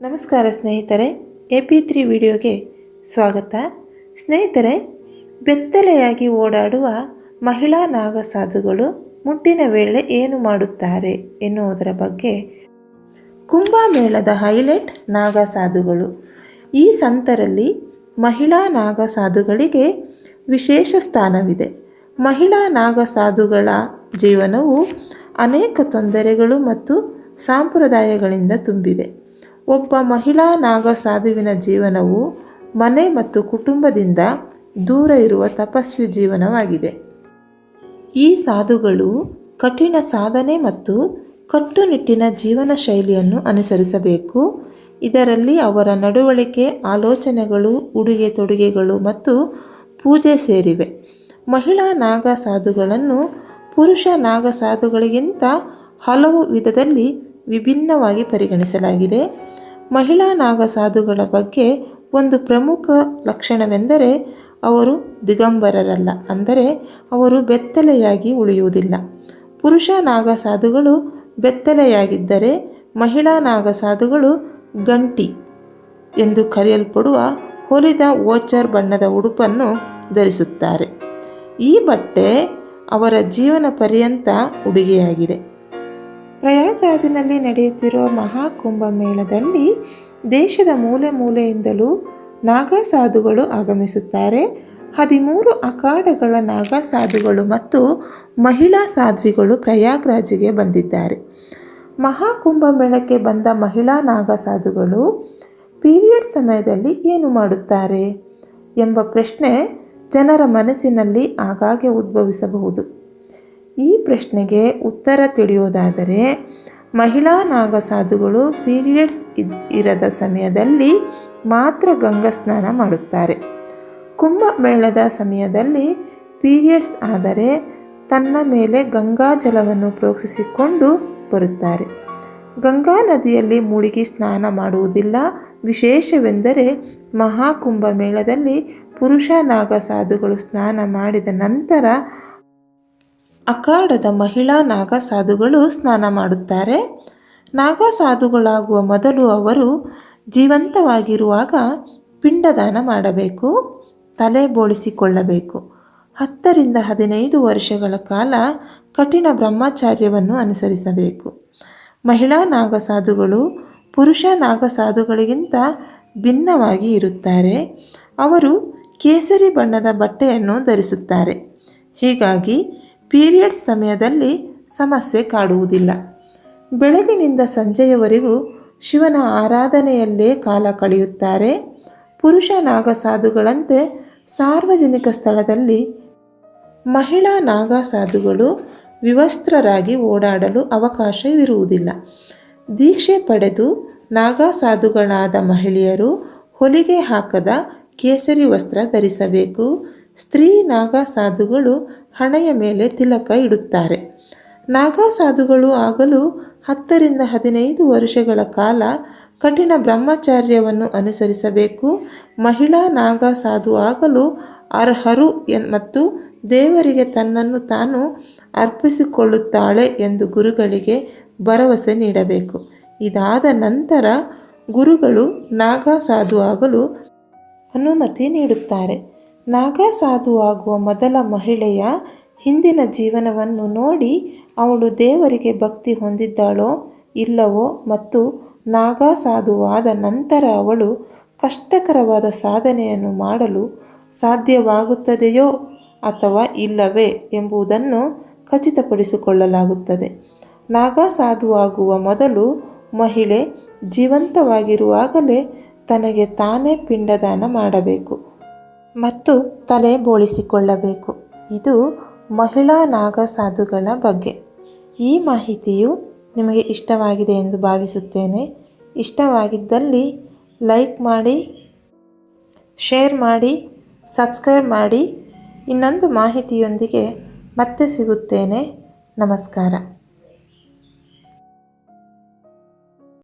ನಮಸ್ಕಾರ ಸ್ನೇಹಿತರೆ, AP3 ವಿಡಿಯೋಗೆ ಸ್ವಾಗತ. ಸ್ನೇಹಿತರೆ, ಬೆತ್ತಲೆಯಾಗಿ ಓಡಾಡುವ ಮಹಿಳಾ ನಾಗಸಾಧುಗಳು ಮುಟ್ಟಿನ ವೇಳೆ ಏನು ಮಾಡುತ್ತಾರೆ ಎನ್ನುವುದರ ಬಗ್ಗೆ. ಕುಂಭಮೇಳದ ಹೈಲೈಟ್ ನಾಗಸಾಧುಗಳು. ಈ ಸಂತರಲ್ಲಿ ಮಹಿಳಾ ನಾಗಸಾಧುಗಳಿಗೆ ವಿಶೇಷ ಸ್ಥಾನವಿದೆ. ಮಹಿಳಾ ನಾಗಸಾಧುಗಳ ಜೀವನವು ಅನೇಕ ತೊಂದರೆಗಳು ಮತ್ತು ಸಂಪ್ರದಾಯಗಳಿಂದ ತುಂಬಿದೆ. ಒಬ್ಬ ಮಹಿಳಾ ನಾಗಸಾಧುವಿನ ಜೀವನವು ಮನೆ ಮತ್ತು ಕುಟುಂಬದಿಂದ ದೂರ ಇರುವ ತಪಸ್ವಿ ಜೀವನವಾಗಿದೆ. ಈ ಸಾಧುಗಳು ಕಠಿಣ ಸಾಧನೆ ಮತ್ತು ಕಟ್ಟುನಿಟ್ಟಿನ ಜೀವನ ಶೈಲಿಯನ್ನು ಅನುಸರಿಸಬೇಕು. ಇದರಲ್ಲಿ ಅವರ ನಡವಳಿಕೆ, ಆಲೋಚನೆಗಳು, ಉಡುಗೆ ತೊಡುಗೆಗಳು ಮತ್ತು ಪೂಜೆ ಸೇರಿವೆ. ಮಹಿಳಾ ನಾಗಸಾಧುಗಳನ್ನು ಪುರುಷ ನಾಗಸಾಧುಗಳಿಗಿಂತ ಹಲವು ವಿಧದಲ್ಲಿ ವಿಭಿನ್ನವಾಗಿ ಪರಿಗಣಿಸಲಾಗಿದೆ. ಮಹಿಳಾ ನಾಗಸಾಧುಗಳ ಬಗ್ಗೆ ಒಂದು ಪ್ರಮುಖ ಲಕ್ಷಣವೆಂದರೆ ಅವರು ದಿಗಂಬರರಲ್ಲ, ಅಂದರೆ ಅವರು ಬೆತ್ತಲೆಯಾಗಿ ಉಳಿಯುವುದಿಲ್ಲ. ಪುರುಷ ನಾಗಸಾಧುಗಳು ಬೆತ್ತಲೆಯಾಗಿದ್ದರೆ ಮಹಿಳಾ ನಾಗಸಾಧುಗಳು ಗಂಟಿ ಎಂದು ಕರೆಯಲ್ಪಡುವ ಹೊಲಿದ ಓಚರ್ ಬಣ್ಣದ ಉಡುಪನ್ನು ಧರಿಸುತ್ತಾರೆ. ಈ ಬಟ್ಟೆ ಅವರ ಜೀವನ ಪರ್ಯಂತ ಉಡುಗೆಯಾಗಿದೆ. ಪ್ರಯಾಗ್ರಾಜ್ನಲ್ಲಿ ನಡೆಯುತ್ತಿರುವ ಮಹಾಕುಂಭಮೇಳದಲ್ಲಿ ದೇಶದ ಮೂಲೆ ಮೂಲೆಯಿಂದಲೂ ನಾಗಸಾಧುಗಳು ಆಗಮಿಸುತ್ತಾರೆ. 13 ಅಖಾಡಗಳ ನಾಗಸಾಧುಗಳು ಮತ್ತು ಮಹಿಳಾ ಸಾಧ್ವಿಗಳು ಪ್ರಯಾಗ್ರಾಜ್ಗೆ ಬಂದಿದ್ದಾರೆ. ಮಹಾಕುಂಭಮೇಳಕ್ಕೆ ಬಂದ ಮಹಿಳಾ ನಾಗಸಾಧುಗಳು ಪೀರಿಯಡ್ ಸಮಯದಲ್ಲಿ ಏನು ಮಾಡುತ್ತಾರೆ ಎಂಬ ಪ್ರಶ್ನೆ ಜನರ ಮನಸ್ಸಿನಲ್ಲಿ ಆಗಾಗ್ಗೆ ಉದ್ಭವಿಸಬಹುದು. ಈ ಪ್ರಶ್ನೆಗೆ ಉತ್ತರ ತಿಳಿಯೋದಾದರೆ, ಮಹಿಳಾ ನಾಗಸಾಧುಗಳು ಪೀರಿಯಡ್ಸ್ ಇರದ ಸಮಯದಲ್ಲಿ ಮಾತ್ರ ಗಂಗಾ ಸ್ನಾನ ಮಾಡುತ್ತಾರೆ. ಕುಂಭಮೇಳದ ಸಮಯದಲ್ಲಿ ಪೀರಿಯಡ್ಸ್ ಆದರೆ ತನ್ನ ಮೇಲೆ ಗಂಗಾ ಜಲವನ್ನು ಪ್ರೋಕ್ಷಿಸಿಕೊಂಡು ಬರುತ್ತಾರೆ. ಗಂಗಾ ನದಿಯಲ್ಲಿ ಮುಳುಗಿ ಸ್ನಾನ ಮಾಡುವುದಿಲ್ಲ. ವಿಶೇಷವೆಂದರೆ ಮಹಾಕುಂಭಮೇಳದಲ್ಲಿ ಪುರುಷ ನಾಗಸಾಧುಗಳು ಸ್ನಾನ ಮಾಡಿದ ನಂತರ ಅಖಾಡದ ಮಹಿಳಾ ನಾಗಸಾಧುಗಳು ಸ್ನಾನ ಮಾಡುತ್ತಾರೆ. ನಾಗಸಾಧುಗಳಾಗುವ ಮೊದಲು ಅವರು ಜೀವಂತವಾಗಿರುವಾಗ ಪಿಂಡದಾನ ಮಾಡಬೇಕು, ತಲೆ ಬೋಳಿಸಿಕೊಳ್ಳಬೇಕು. 10 ರಿಂದ 15 ವರ್ಷಗಳ ಕಾಲ ಕಠಿಣ ಬ್ರಹ್ಮಚಾರ್ಯವನ್ನು ಅನುಸರಿಸಬೇಕು. ಮಹಿಳಾ ನಾಗಸಾಧುಗಳು ಪುರುಷ ನಾಗಸಾಧುಗಳಿಗಿಂತ ಭಿನ್ನವಾಗಿ ಇರುತ್ತಾರೆ. ಅವರು ಕೇಸರಿ ಬಣ್ಣದ ಬಟ್ಟೆಯನ್ನು ಧರಿಸುತ್ತಾರೆ. ಹೀಗಾಗಿ ಪೀರಿಯಡ್ಸ್ ಸಮಯದಲ್ಲಿ ಸಮಸ್ಯೆ ಕಾಡುವುದಿಲ್ಲ. ಬೆಳಗಿನಿಂದ ಸಂಜೆಯವರೆಗೂ ಶಿವನ ಆರಾಧನೆಯಲ್ಲೇ ಕಾಲ ಕಳೆಯುತ್ತಾರೆ. ಪುರುಷ ನಾಗಸಾಧುಗಳಂತೆ ಸಾರ್ವಜನಿಕ ಸ್ಥಳದಲ್ಲಿ ಮಹಿಳಾ ನಾಗಸಾಧುಗಳು ವಿವಸ್ತ್ರರಾಗಿ ಓಡಾಡಲು ಅವಕಾಶವಿರುವುದಿಲ್ಲ. ದೀಕ್ಷೆ ಪಡೆದು ನಾಗಸಾಧುಗಳಾದ ಮಹಿಳೆಯರು ಹೊಲಿಗೆ ಹಾಕದ ಕೇಸರಿ ವಸ್ತ್ರ ಧರಿಸಬೇಕು. ಸ್ತ್ರೀ ನಾಗಸಾಧುಗಳು ಹಣೆಯ ಮೇಲೆ ತಿಲಕ ಇಡುತ್ತಾರೆ. ನಾಗಸಾಧುಗಳು ಆಗಲು 10 ರಿಂದ 15 ವರ್ಷಗಳ ಕಾಲ ಕಠಿಣ ಬ್ರಹ್ಮಚಾರ್ಯವನ್ನು ಅನುಸರಿಸಬೇಕು. ಮಹಿಳಾ ನಾಗಸಾಧು ಆಗಲು ಅರ್ಹರು ಮತ್ತು ದೇವರಿಗೆ ತನ್ನನ್ನು ತಾನು ಅರ್ಪಿಸಿಕೊಳ್ಳುತ್ತಾಳೆ ಎಂದು ಗುರುಗಳಿಗೆ ಭರವಸೆ ನೀಡಬೇಕು. ಇದಾದ ನಂತರ ಗುರುಗಳು ನಾಗಸಾಧು ಆಗಲು ಅನುಮತಿ ನೀಡುತ್ತಾರೆ. ನಾಗಸಾಧು ಆಗುವ ಮೊದಲ ಮಹಿಳೆಯ ಹಿಂದಿನ ಜೀವನವನ್ನು ನೋಡಿ ಅವಳು ದೇವರಿಗೆ ಭಕ್ತಿ ಹೊಂದಿದ್ದಾಳೋ ಇಲ್ಲವೋ ಮತ್ತು ನಾಗಸಾಧುವಾದ ನಂತರ ಅವಳು ಕಷ್ಟಕರವಾದ ಸಾಧನೆಯನ್ನು ಮಾಡಲು ಸಾಧ್ಯವಾಗುತ್ತದೆಯೋ ಅಥವಾ ಇಲ್ಲವೇ ಎಂಬುದನ್ನು ಖಚಿತಪಡಿಸಿಕೊಳ್ಳಲಾಗುತ್ತದೆ. ನಾಗಸಾಧು ಆಗುವ ಮೊದಲು ಮಹಿಳೆ ಜೀವಂತವಾಗಿರುವಾಗಲೇ ತನಗೆ ತಾನೇ ಪಿಂಡದಾನ ಮಾಡಬೇಕು ಮತ್ತು ತಲೆ ಬೋಳಿಸಿಕೊಳ್ಳಬೇಕು. ಇದು ಮಹಿಳಾ ನಾಗಸಾಧುಗಳ ಬಗ್ಗೆ. ಈ ಮಾಹಿತಿಯು ನಿಮಗೆ ಇಷ್ಟವಾಗಿದೆ ಎಂದು ಭಾವಿಸುತ್ತೇನೆ. ಇಷ್ಟವಾಗಿದ್ದಲ್ಲಿ ಲೈಕ್ ಮಾಡಿ, ಶೇರ್ ಮಾಡಿ, ಸಬ್ಸ್ಕ್ರೈಬ್ ಮಾಡಿ. ಇನ್ನೊಂದು ಮಾಹಿತಿಯೊಂದಿಗೆ ಮತ್ತೆ ಸಿಗುತ್ತೇನೆ. ನಮಸ್ಕಾರ.